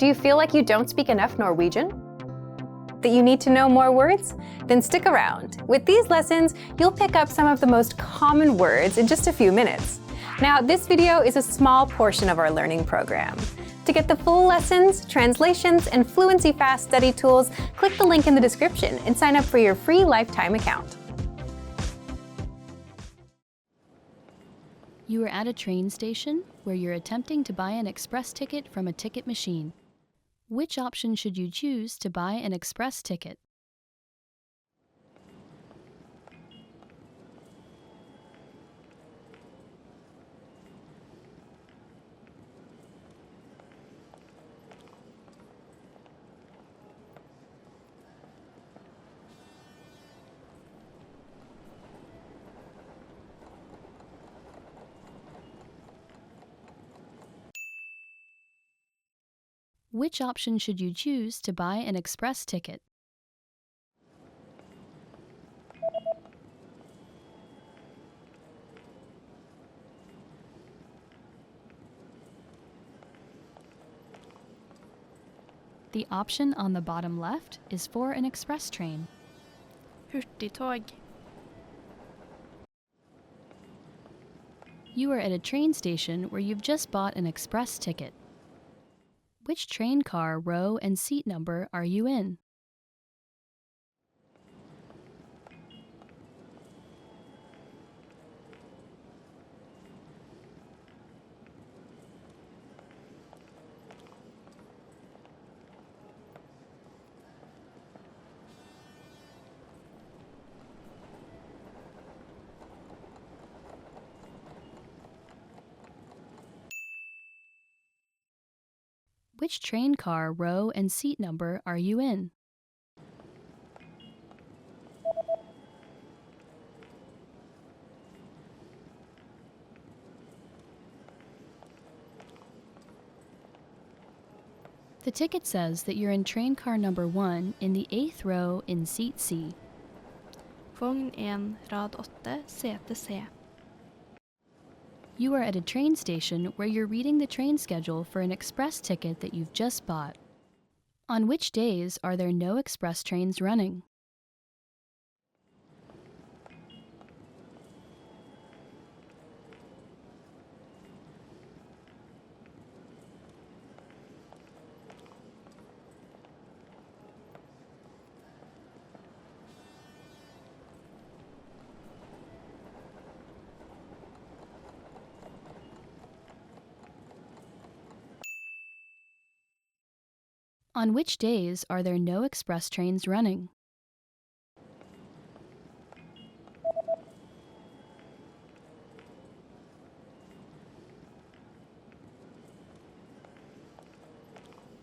Do you feel like you don't speak enough Norwegian? That you need to know more words? Then stick around. With these lessons, you'll pick up some of the most common words in just a few minutes. Now, this video is a small portion of our learning program. To get the full lessons, translations, and Fluency Fast study tools, click the link in the description and sign up for your free lifetime account. You are at a train station where you're attempting to buy an express ticket from a ticket machine. Which option should you choose to buy an express ticket? Which option should you choose to buy an express ticket? The option on the bottom left is for an express train. Hurtigtog. You are at a train station where you've just bought an express ticket. Which train car, row, and seat number are you in? Which train car, row, and seat number are you in? The ticket says that you're in train car number 1 in the 8th row in seat C. Vogn 1, rad 8, sete C. You are at a train station where you're reading the train schedule for an express ticket that you've just bought. On which days are there no express trains running? On which days are there no express trains running?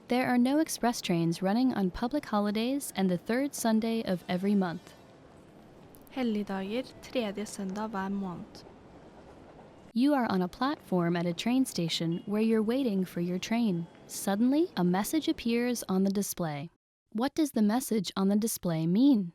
There are no express trains running on public holidays and the third Sunday of every month. Helligdager, tredje søndag hver måned. You are on a platform at a train station where you're waiting for your train. Suddenly, a message appears on the display. What does the message on the display mean?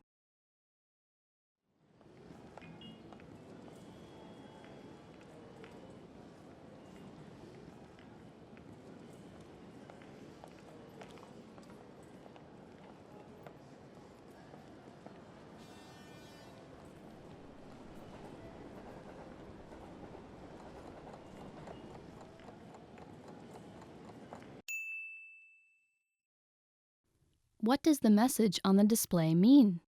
What does the message on the display mean?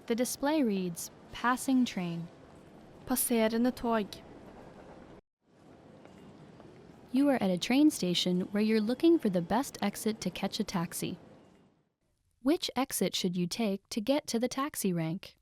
The display reads, "Passing train." Passerende tog. You are at a train station where you're looking for the best exit to catch a taxi. Which exit should you take to get to the taxi rank?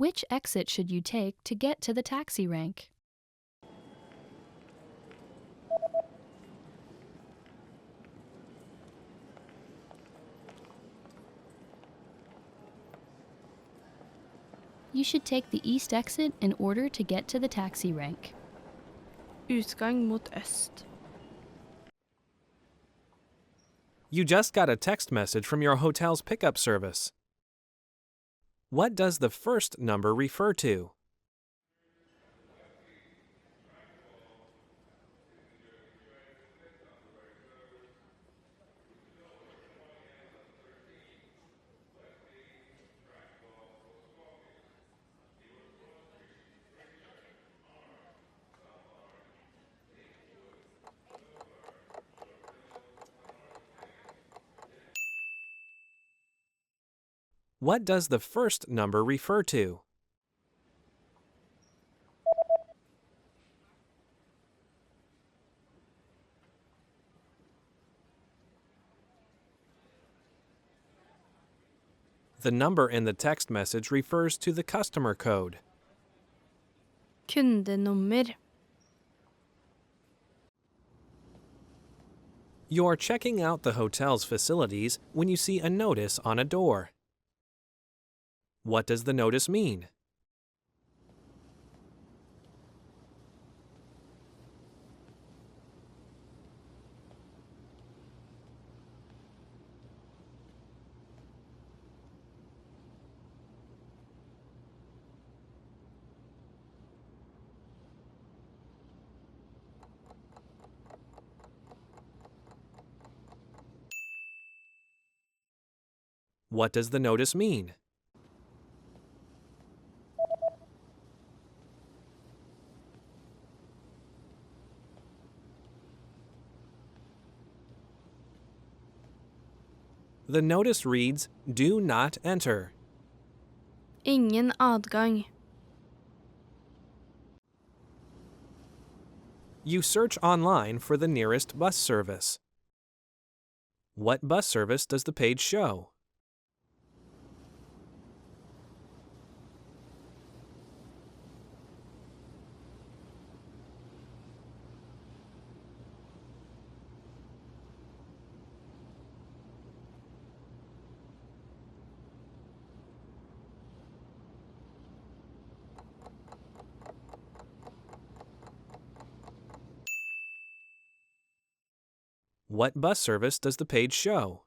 Which exit should you take to get to the taxi rank? You should take the east exit in order to get to the taxi rank. Utgang mot øst. You just got a text message from your hotel's pickup service. What does the first number refer to? What does the first number refer to? The number in the text message refers to the customer code. Kundenummer. You're checking out the hotel's facilities when you see a notice on a door. What does the notice mean? What does the notice mean? The notice reads, "Do not enter." Ingen adgang. You search online for the nearest bus service. What bus service does the page show? What bus service does the page show?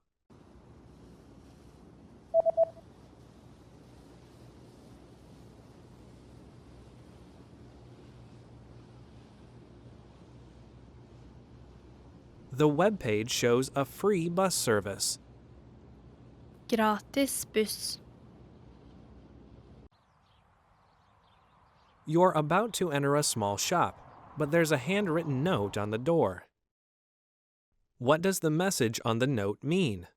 The web page shows a free bus service. Gratis buss. You're about to enter a small shop, but there's a handwritten note on the door. What does the message on the note mean?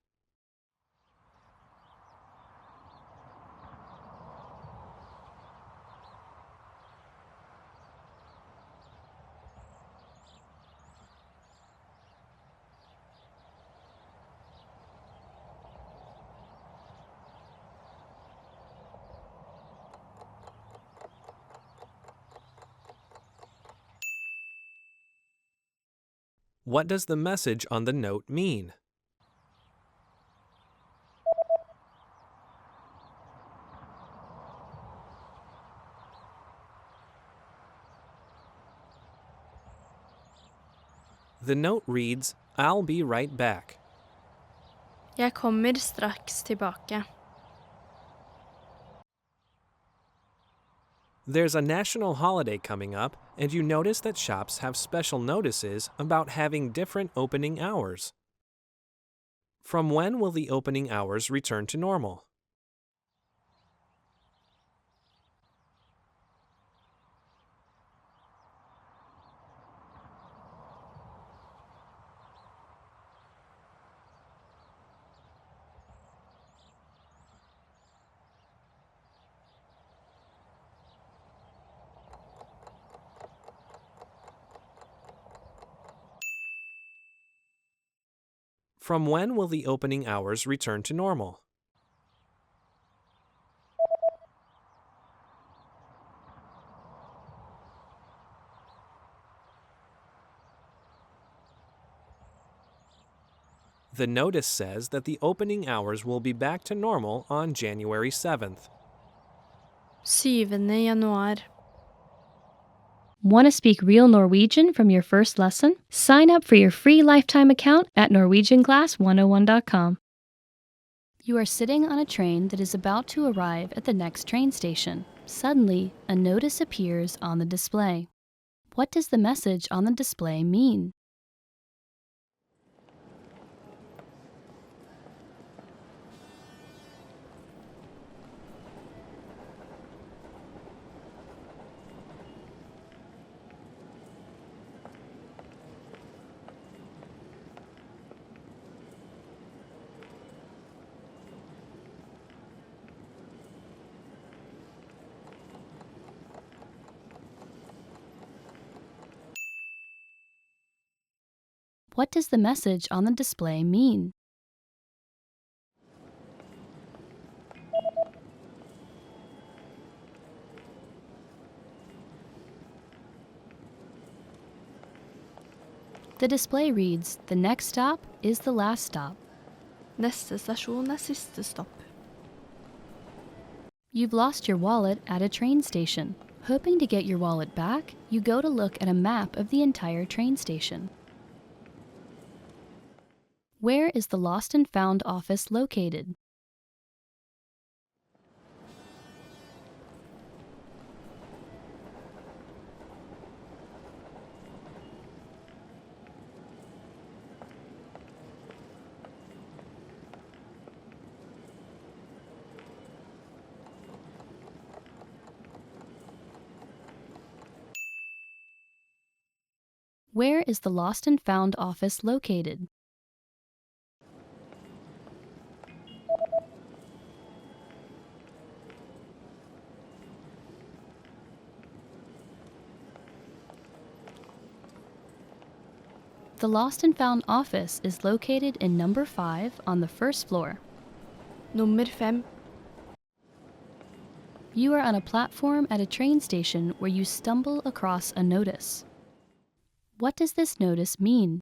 What does the message on the note mean? The note reads, "I'll be right back." Jeg kommer straks tilbake. There's a national holiday coming up, and you notice that shops have special notices about having different opening hours. From when will the opening hours return to normal? From when will the opening hours return to normal? The notice says that the opening hours will be back to normal on January 7th. 7. januar. Want to speak real Norwegian from your first lesson? Sign up for your free lifetime account at norwegianclass101.com. You are sitting on a train that is about to arrive at the next train station. Suddenly, a notice appears on the display. What does the message on the display mean? What does the message on the display mean? The display reads, "The next stop is the last stop." Neste stasjon siste stopp. You've lost your wallet at a train station. Hoping to get your wallet back, you go to look at a map of the entire train station. Where is the Lost and Found office located? Where is the Lost and Found office located? The Lost and Found office is located in number 5 on the first floor. Nummer 5. You are on a platform at a train station where you stumble across a notice. What does this notice mean?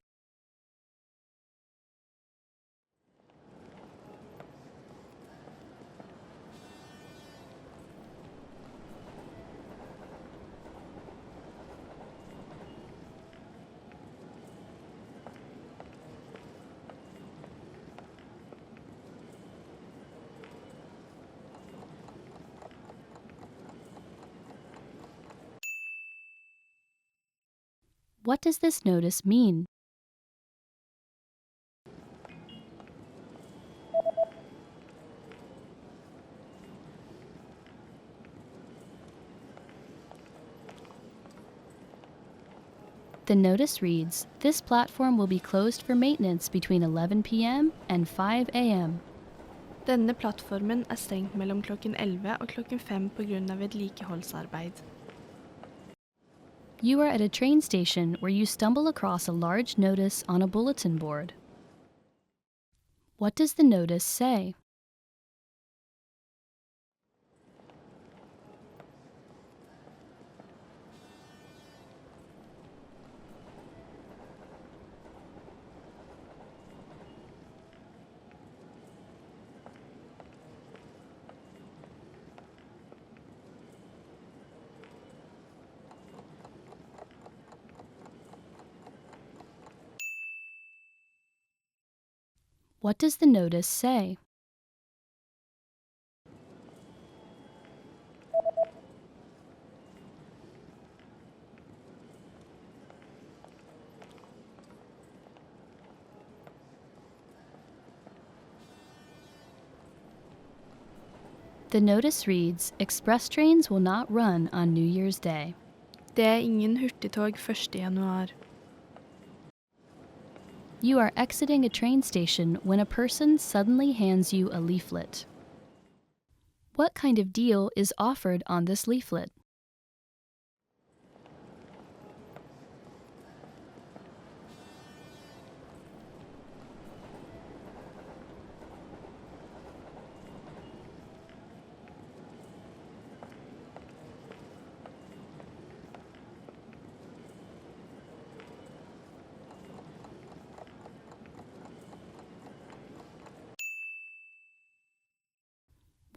What does this notice mean? The notice reads, "This platform will be closed for maintenance between 11 p.m. and 5 a.m. Denne plattformen stengt mellom klokken 11 og klokken 5 på grunn av vedlikeholdsarbeid. You are at a train station where you stumble across a large notice on a bulletin board. What does the notice say? What does the notice say? The notice reads, "Express trains will not run on New Year's Day." Det ingen hurtigtog 1. januar. You are exiting a train station when a person suddenly hands you a leaflet. What kind of deal is offered on this leaflet?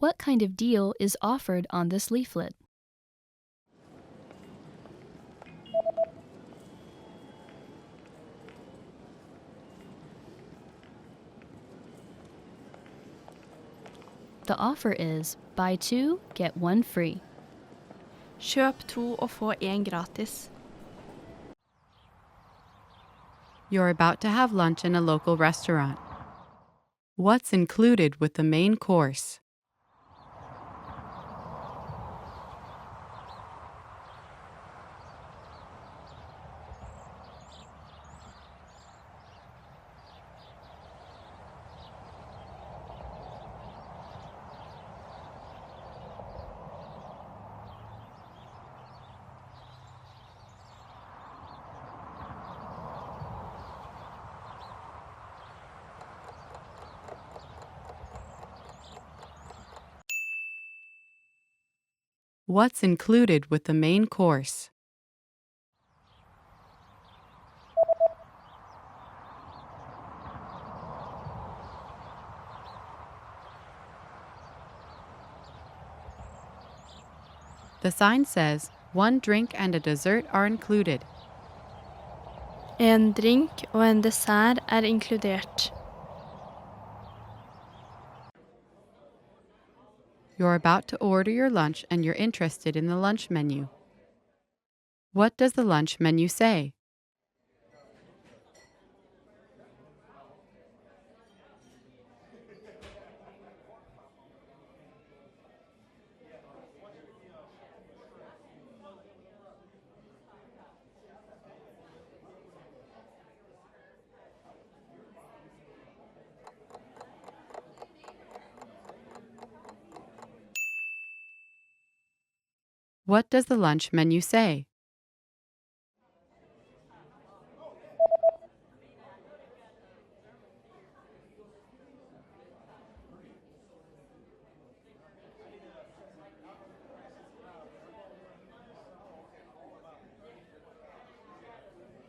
What kind of deal is offered on this leaflet? The offer is buy two, get one free. Kjøp to og få en gratis. You're about to have lunch in a local restaurant. What's included with the main course? What's included with the main course? The sign says, one drink and a dessert are included. En drink og en dessert er inkludert. You're about to order your lunch and you're interested in the lunch menu. What does the lunch menu say? What does the lunch menu say?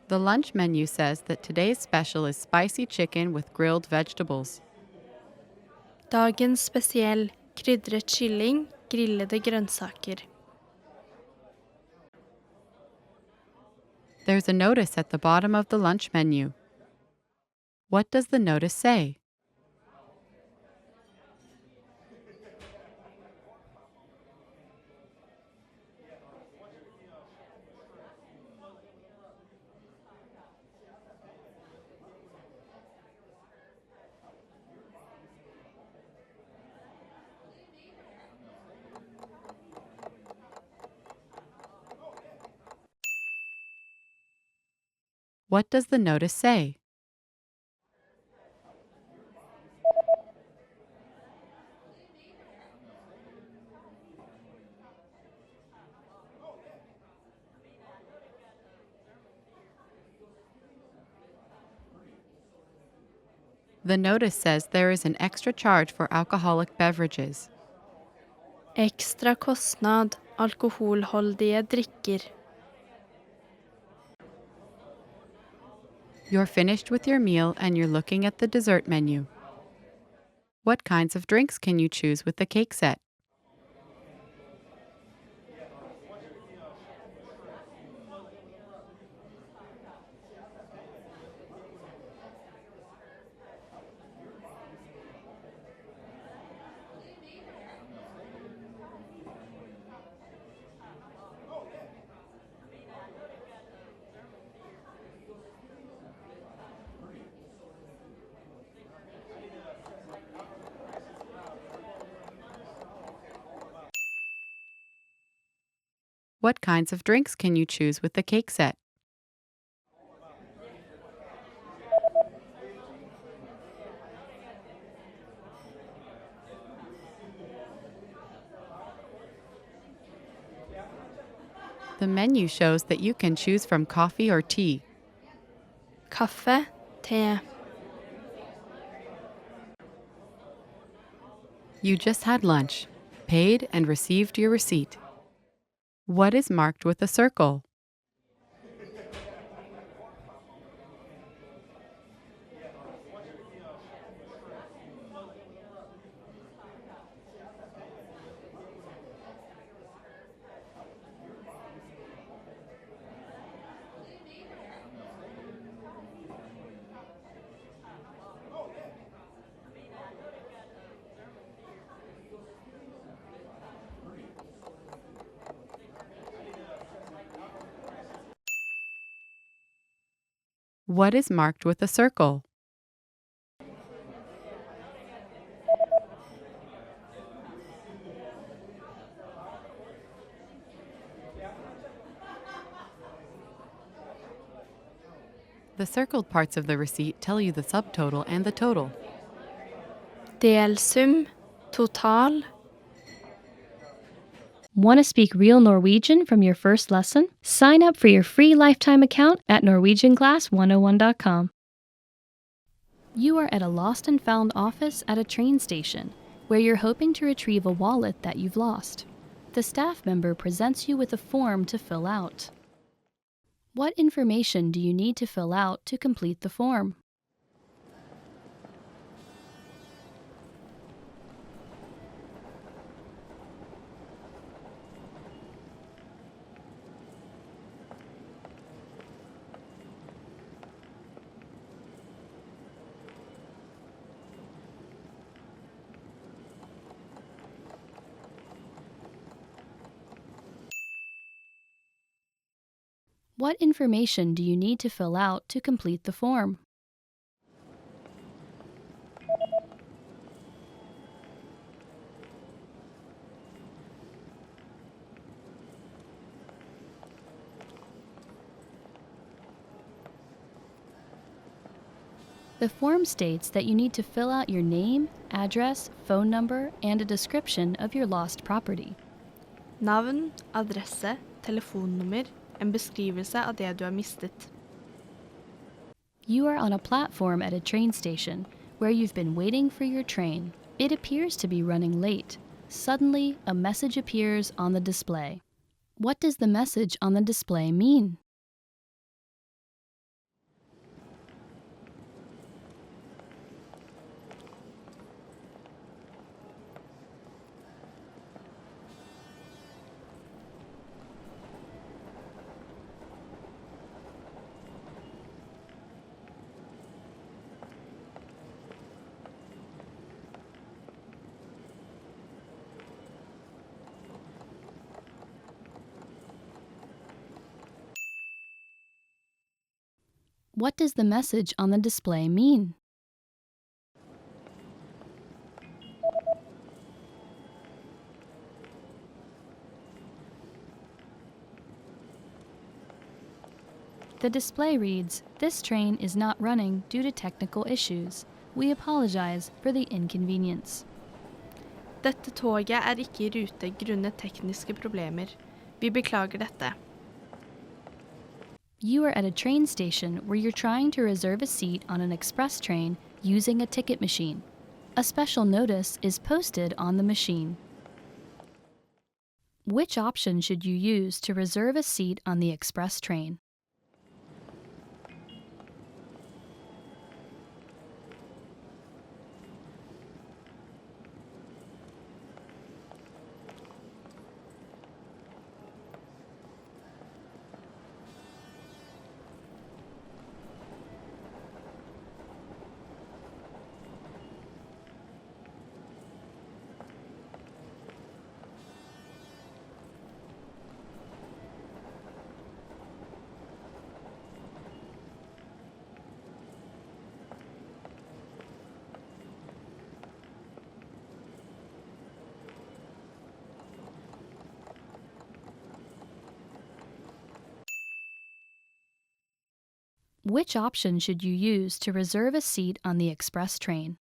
The lunch menu says that today's special is spicy chicken with grilled vegetables. Dagens spesiell, krydret kylling, grillede grønnsaker. There's a notice at the bottom of the lunch menu. What does the notice say? What does the notice say? The notice says there is an extra charge for alcoholic beverages. Ekstra kostnad, alkoholholdige drikker. You're finished with your meal and you're looking at the dessert menu. What kinds of drinks can you choose with the cake set? What kinds of drinks can you choose with the cake set? The menu shows that you can choose from coffee or tea. Kaffe, te. You just had lunch, paid and received your receipt. What is marked with a circle? What is marked with a circle? The circled parts of the receipt tell you the subtotal and the total. Delsum, total. Want to speak real Norwegian from your first lesson? Sign up for your free lifetime account at norwegianclass101.com. You are at a lost and found office at a train station where you're hoping to retrieve a wallet that you've lost. The staff member presents you with a form to fill out. What information do you need to fill out to complete the form? What information do you need to fill out to complete the form? The form states that you need to fill out your name, address, phone number, and a description of your lost property. Navn, adresse, telefonnummer, en beskrivelse av det du har mistet. You are on a platform at a train station where you've been waiting for your train. It appears to be running late. Suddenly, a message appears on the display. What does the message on the display mean? What does the message on the display mean? The display reads, "This train is not running due to technical issues. We apologize for the inconvenience." Dette toget er ikke i rute grunnet tekniske problemer. Vi beklager dette. You are at a train station where you're trying to reserve a seat on an express train using a ticket machine. A special notice is posted on the machine. Which option should you use to reserve a seat on the express train? Which option should you use to reserve a seat on the express train?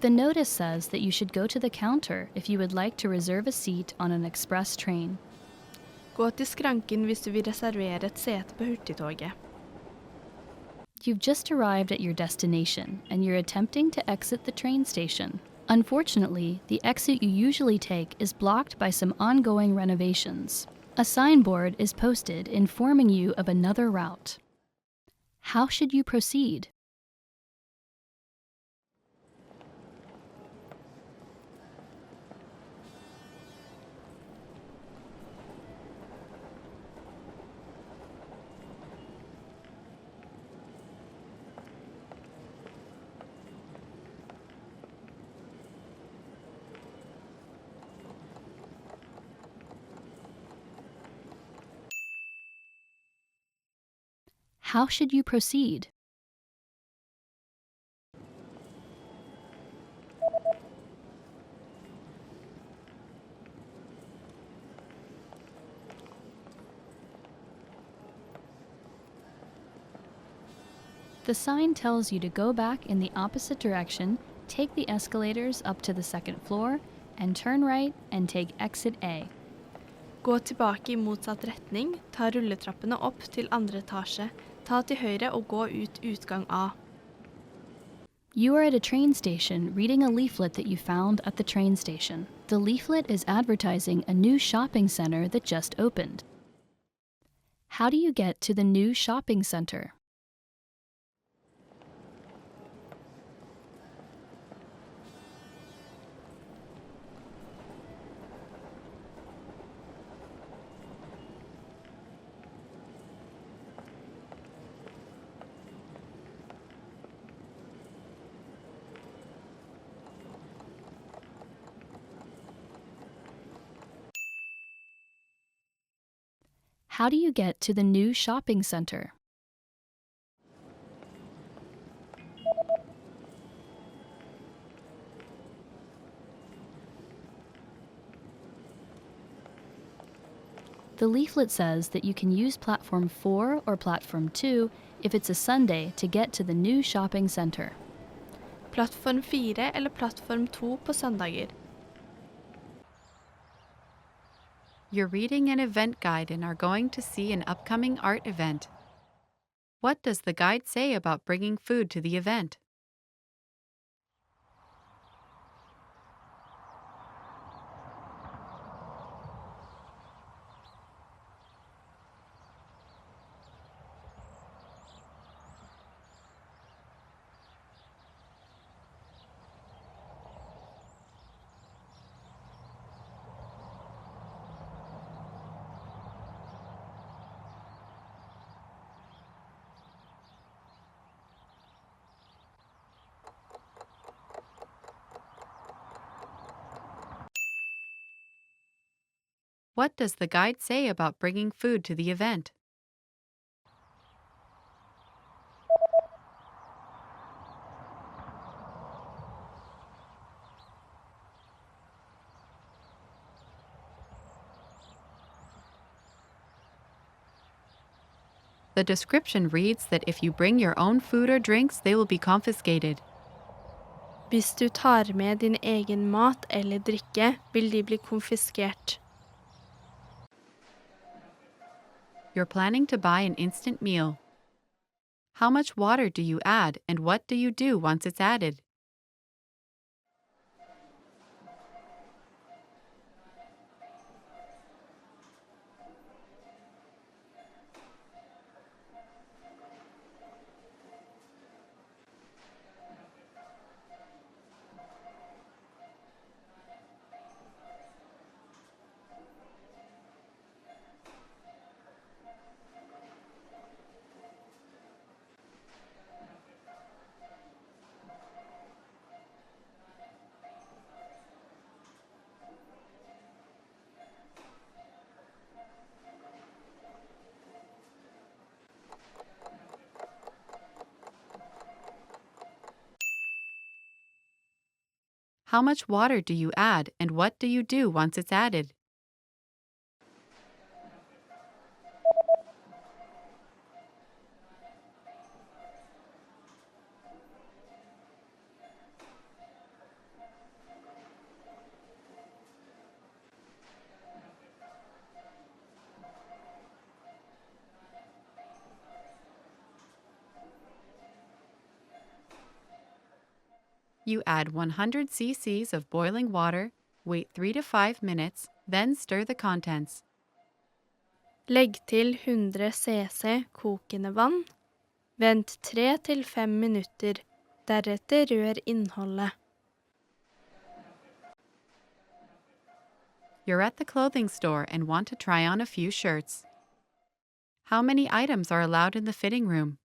The notice says that you should go to the counter if you would like to reserve a seat on an express train. Gå til skranken hvis du vil reservere et sete på hurtigtoget. You've just arrived at your destination and you're attempting to exit the train station. Unfortunately, the exit you usually take is blocked by some ongoing renovations. A signboard is posted informing you of another route. How should you proceed? How should you proceed? The sign tells you to go back in the opposite direction, take the escalators up to the second floor, and turn right and take exit A. Gå tilbake i motsatt retning, ta rulletrappene opp til andre etasje, ta til høyre og gå ut utgang A. You are at a train station reading a leaflet that you found at the train station. The leaflet is advertising a new shopping center that just opened. How do you get to the new shopping center? How do you get to the new shopping center? The leaflet says that you can use platform 4 or platform 2 if it's a Sunday to get to the new shopping center. Plattform 4 eller plattform 2 på søndager. You're reading an event guide and are going to see an upcoming art event. What does the guide say about bringing food to the event? What does the guide say about bringing food to the event? The description reads that if you bring your own food or drinks, they will be confiscated. Hvis du tar med din egen mat eller drikke, vil de bli konfiskert. You're planning to buy an instant meal. How much water do you add, and what do you do once it's added? How much water do you add, and what do you do once it's added? You add 100 cc's of boiling water, wait 3 to 5 minutes, then stir the contents. Legg til 100 cc kokende vann. Vent 3 til 5 minutter. Deretter rør innholdet. You're at the clothing store and want to try on a few shirts. How many items are allowed in the fitting room?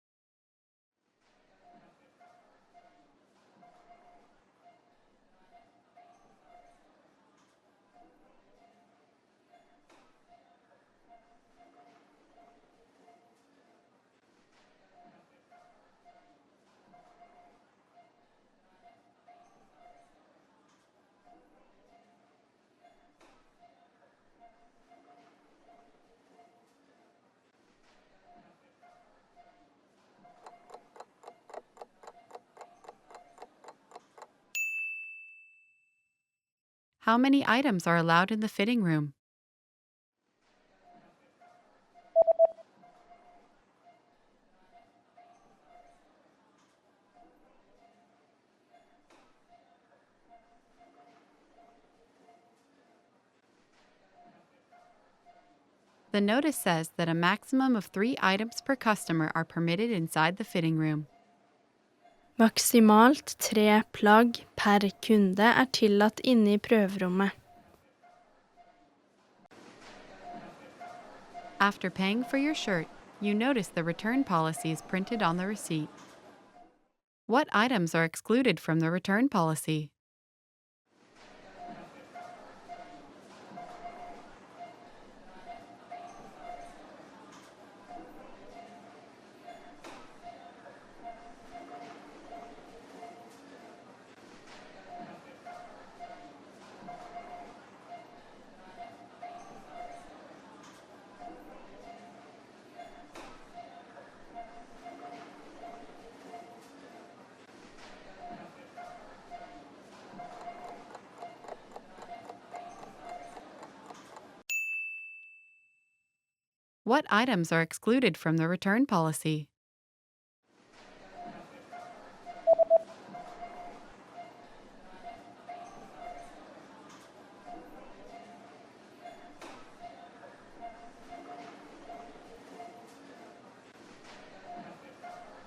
How many items are allowed in the fitting room? The notice says that a maximum of 3 items per customer are permitted inside the fitting room. Maksimalt 3 plagg per kunde er tillatt inne I prøverommet. After paying for your shirt, you notice the return policy is printed on the receipt. What items are excluded from the return policy? What items are excluded from the return policy?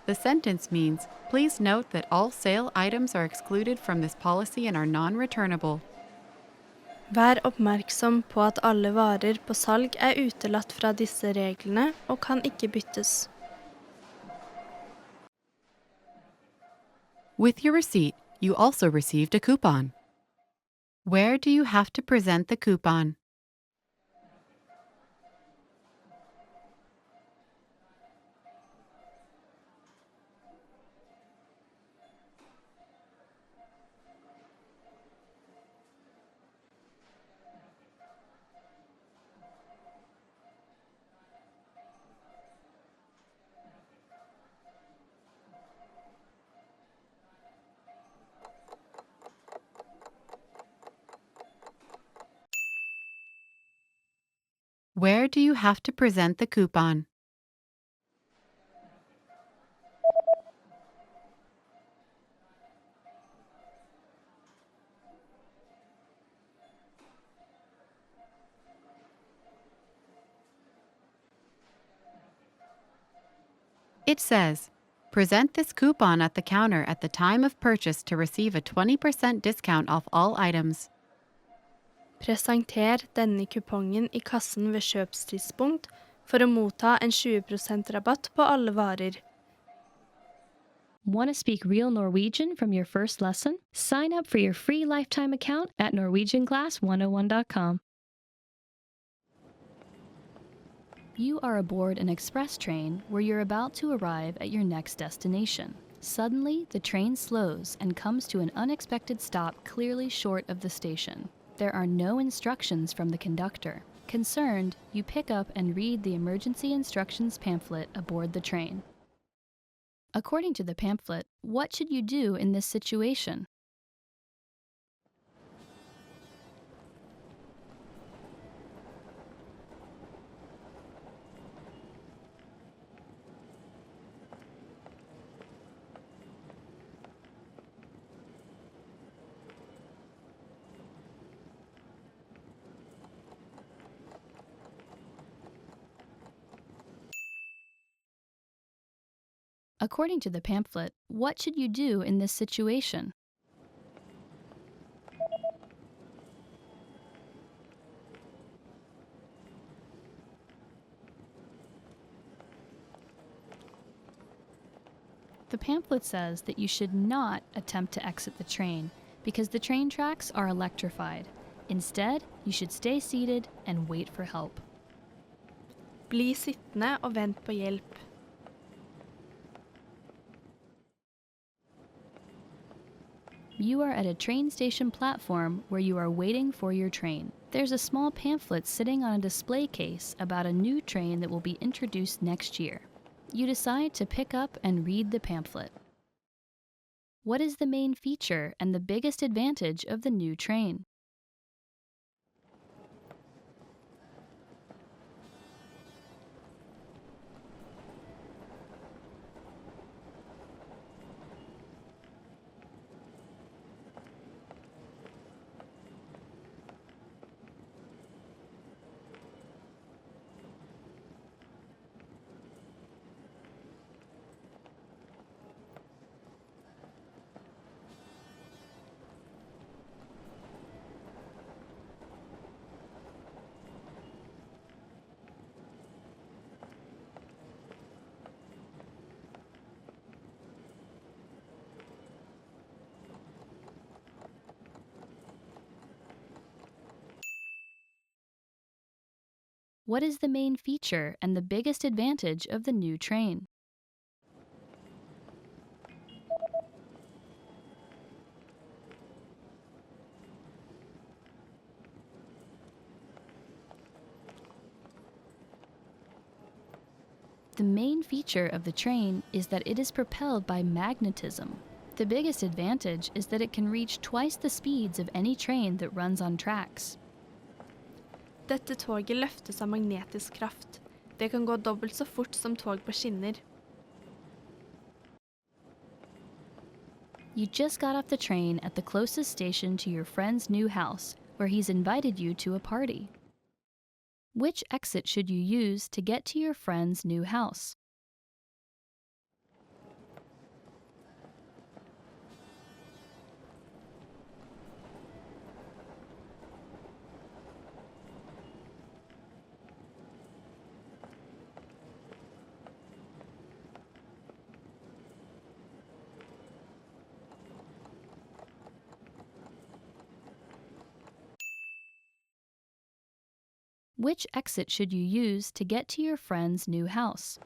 The sentence means, please note that all sale items are excluded from this policy and are non-returnable. Vær oppmerksom på at alle varer på salg er utelatt fra disse reglene og kan ikke byttes. With your receipt, you also received a coupon. Where do you have to present the coupon? Where do you have to present the coupon? It says, present this coupon at the counter at the time of purchase to receive a 20% discount off all items. Presenter denne kupongen I kassen ved kjøpstidspunkt for å motta en 20% rabatt på alle varer. Want to speak real Norwegian from your first lesson? Sign up for your free lifetime account at norwegianclass101.com. You are aboard an express train where you're about to arrive at your next destination. Suddenly, the train slows and comes to an unexpected stop clearly short of the station. There are no instructions from the conductor. Concerned, you pick up and read the emergency instructions pamphlet aboard the train. According to the pamphlet, what should you do in this situation? According to the pamphlet, what should you do in this situation? The pamphlet says that you should not attempt to exit the train because the train tracks are electrified. Instead, you should stay seated and wait for help. Bli sittende og vent på hjelp. You are at a train station platform where you are waiting for your train. There's a small pamphlet sitting on a display case about a new train that will be introduced next year. You decide to pick up and read the pamphlet. What is the main feature and the biggest advantage of the new train? What is the main feature and the biggest advantage of the new train? The main feature of the train is that it is propelled by magnetism. The biggest advantage is that it can reach twice the speeds of any train that runs on tracks. Dette toget løftes av magnetisk kraft. Det kan gå dobbelt så fort som tog på skinner. You just got off the train at the closest station to your friend's new house, where he's invited you to a party. Which exit should you use to get to your friend's new house? Which exit should you use to get to your friend's new house?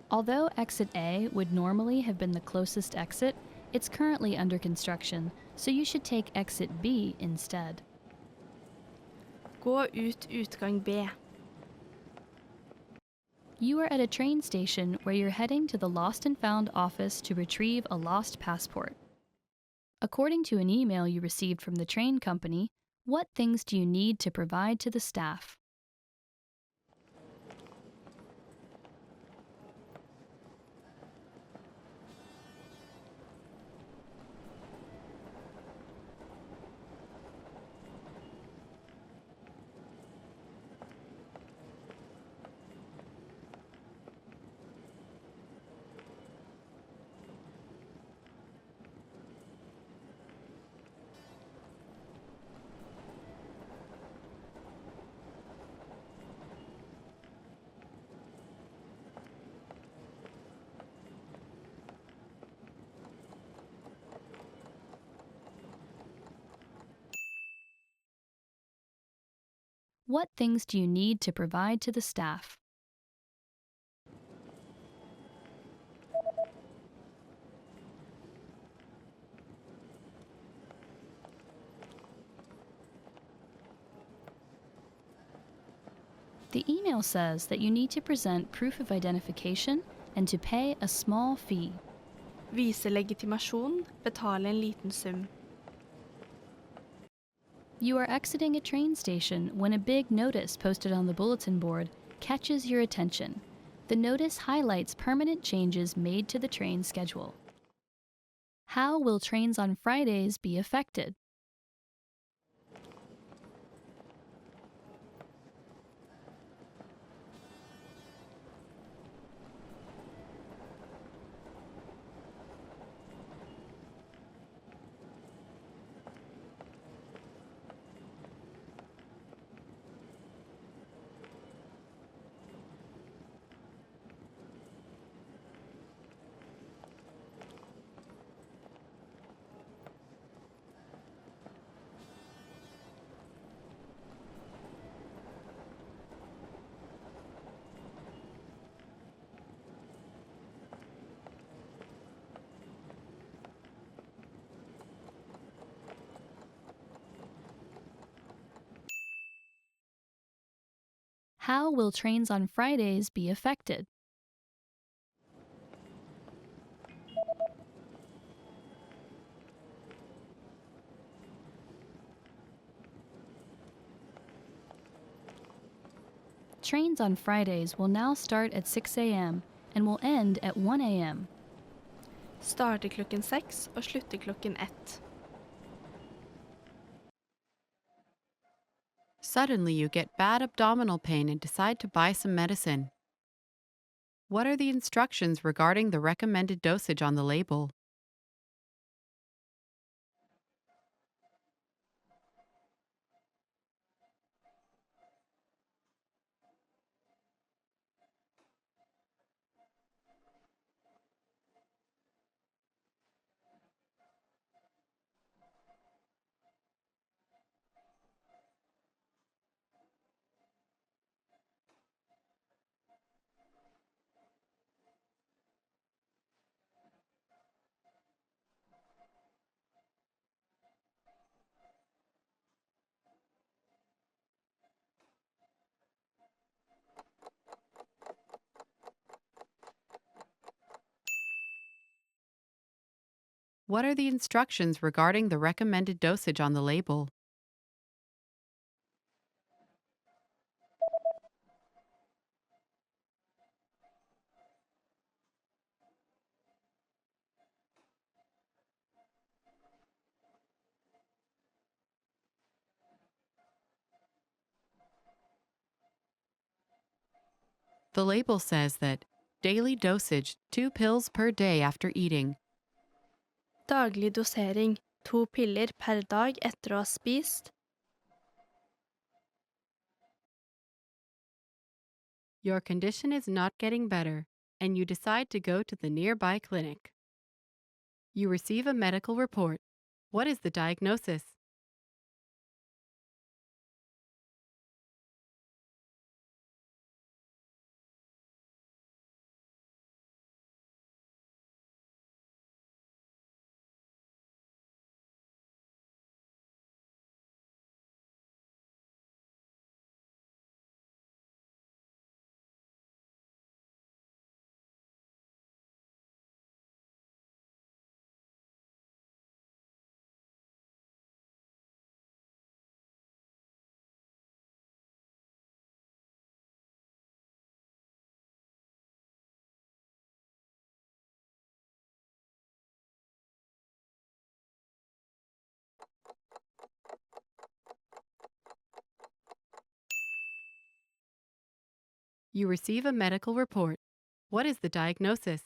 Although exit A would normally have been the closest exit, it's currently under construction, so you should take exit B instead. Gå ut utgang B. You are at a train station where you're heading to the Lost and Found office to retrieve a lost passport. According to an email you received from the train company, what things do you need to provide to the staff? What things do you need to provide to the staff? The email says that you need to present proof of identification and to pay a small fee. Vise legitimasjon, betale en liten sum. You are exiting a train station when a big notice posted on the bulletin board catches your attention. The notice highlights permanent changes made to the train schedule. How will trains on Fridays be affected? How will trains on Fridays be affected? Trains on Fridays will now start at 6 a.m. and will end at 1 a.m. Starter klokken 6 og slutter klokken 1. Suddenly you get bad abdominal pain and decide to buy some medicine. What are the instructions regarding the recommended dosage on the label? What are the instructions regarding the recommended dosage on the label? The label says that daily dosage 2 pills per day after eating. Daglig dosering 2 piller per dag etter å ha spist. Your condition is not getting better, and you decide to go to the nearby clinic. You receive a medical report. What is the diagnosis? You receive a medical report. What is the diagnosis?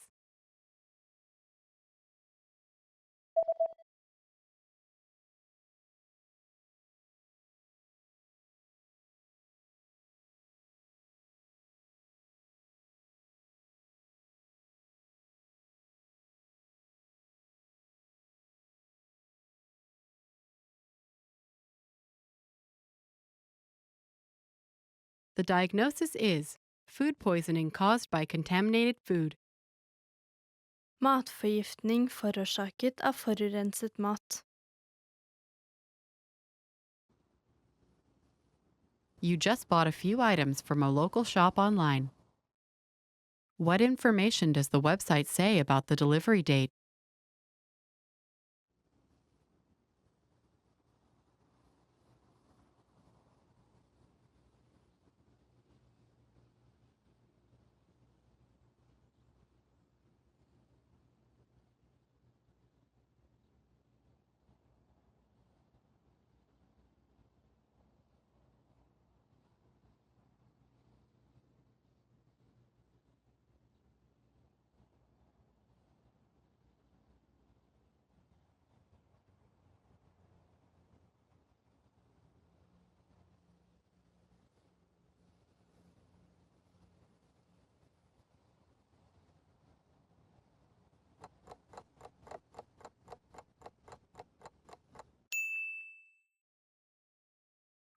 The diagnosis is food poisoning caused by contaminated food. Matforgiftning forårsaket av forurenset mat. You just bought a few items from a local shop online. What information does the website say about the delivery date?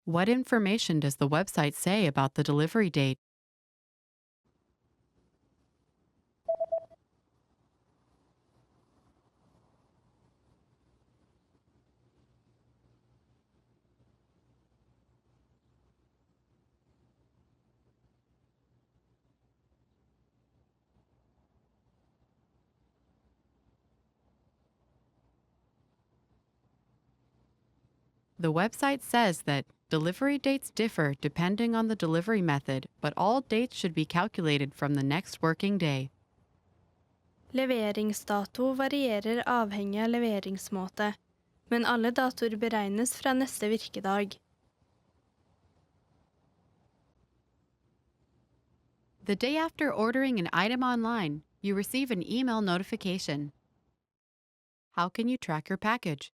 What information does the website say about the delivery date? The website says that delivery dates differ depending on the delivery method, but all dates should be calculated from the next working day. Leveringsdato varierer avhengig av leveringsmåte, men alle datoer beregnes fra neste virkedag. The day after ordering an item online, you receive an email notification. How can you track your package?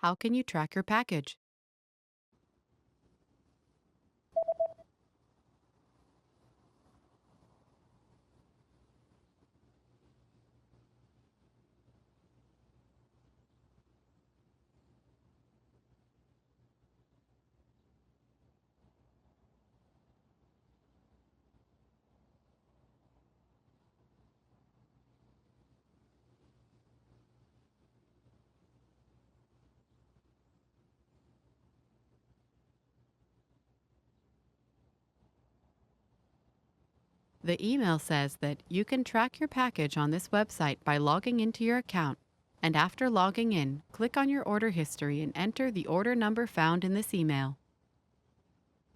How can you track your package? The email says that you can track your package on this website by logging into your account, and after logging in, click on your order history and enter the order number found in this email.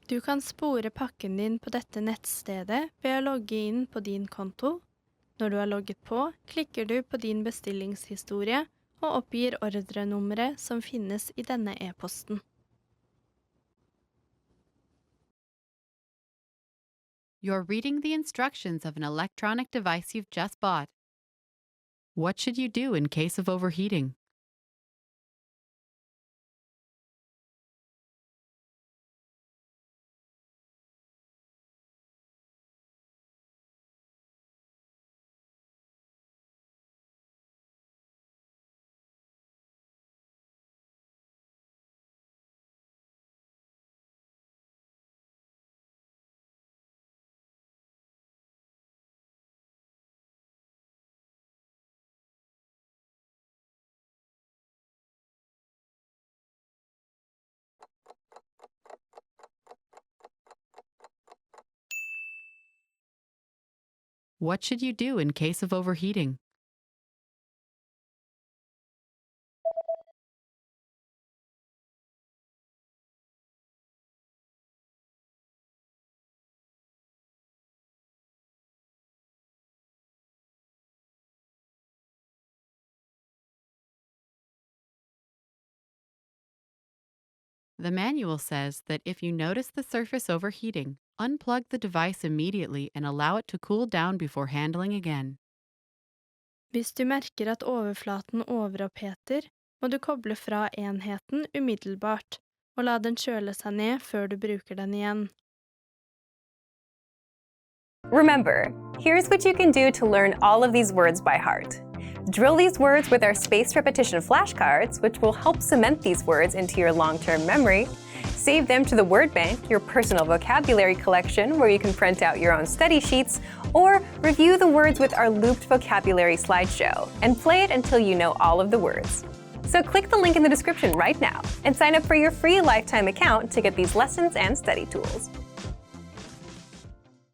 Du kan spore pakken din på dette nettstedet ved å logge inn på din konto. Når du har logget på, klikker du på din bestillingshistorie og oppgir ordrenummeret som finnes i denne e-posten. You're reading the instructions of an electronic device you've just bought. What should you do in case of overheating? What should you do in case of overheating? The manual says that if you notice the surface overheating, unplug the device immediately and allow it to cool down before handling again. Hvis du merker at overflaten overoppheter, må du koble fra enheten umiddelbart, og la den kjøle seg ned før du bruker den igjen. Remember, here's what you can do to learn all of these words by heart. Drill these words with our spaced repetition flashcards, which will help cement these words into your long-term memory. Save them to the word bank, your personal vocabulary collection, where you can print out your own study sheets, or review the words with our looped vocabulary slideshow, and play it until you know all of the words. So click the link in the description right now and sign up for your free lifetime account to get these lessons and study tools.